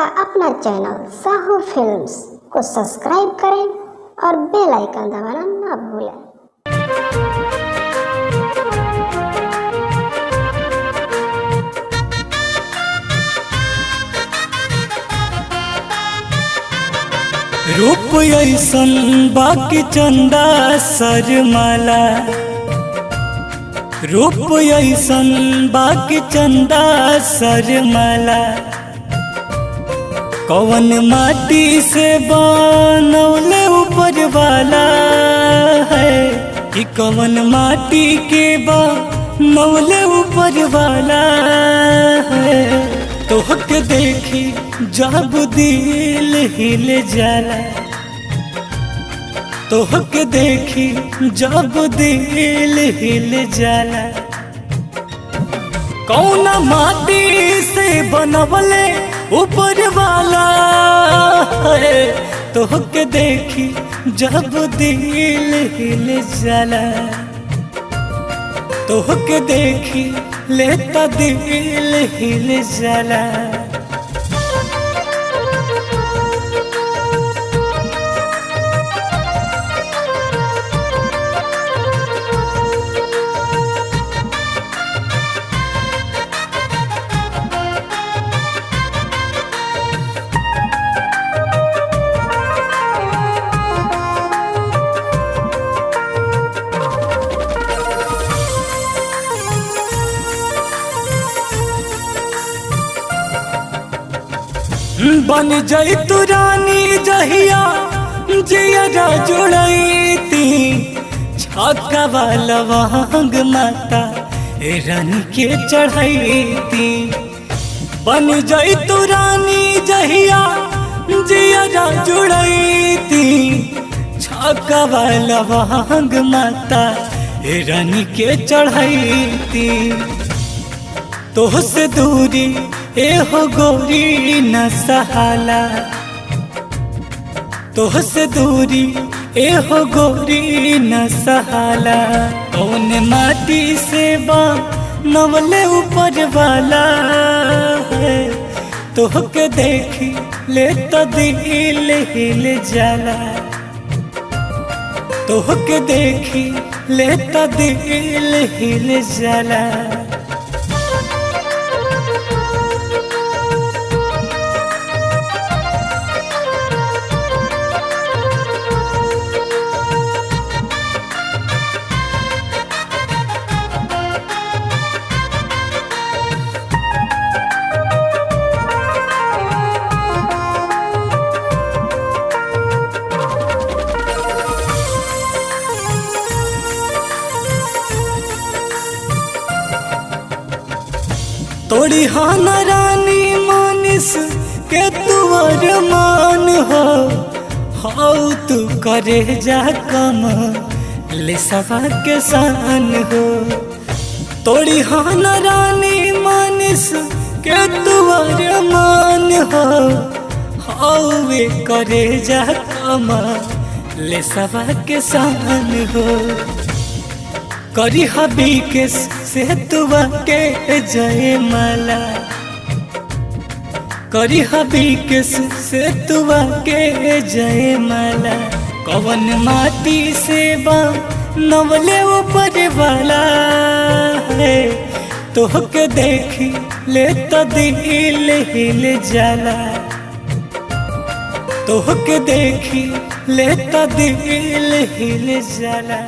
आपका अपना channel Sahu films को सब्सक्राइब करें और बेल आइकन दबाना ना भूलें। रूप ऐसन बाकी चंदा सरमाला, रूप ऐसन बाकी चंदा सरमाला। कौन माटी से बनौले ऊपर वाला है कि कौन माटी के बनौले ऊपर वाला है। तोहके देखी जब दिल हिल जाला, तोहके देखी जब दिल हिल जाला। कौन माटी से बनवले ऊपर वाला है। तोहके देखी जब दिल हिल जाला, तोहके देखी लेता दिल हिल जाला। बन जाई तू रानी जहिया जिया जुड़ती, छक्का वाला वांग माता रानी के चढ़ती। बन जाई तू रानी जहिया जिया जुड़ती, छक्का वाला वांग माता रानी के चढ़ती। तोह से दूरी एहो गोरी न सहाला, तोह से दूरी एहो गोरी न सहाला। कौन माटी से बनवले ऊपर वाला है। तोहके देखी लेता दिल हिल जाला, तोहके देखी लेता दिल हिल जाला। तोड़ी हान रानी मानिस के तुअर मान हो। हाउ तू करे जा कम ले सवा के सान हो। तोड़ी हान रानी मानिस के तुअर मान हो। हाउ वे करे जा कम ले सवा के सान हो। करी हबी के से तुआ के जय माला, करी हबी के से तुआ के जय माला। कौन माटी से बनवले ऊपर वाला है। तोहके देखी लेता दिल हिल जाला, तोहके देखी लेता दिल हिल जाला।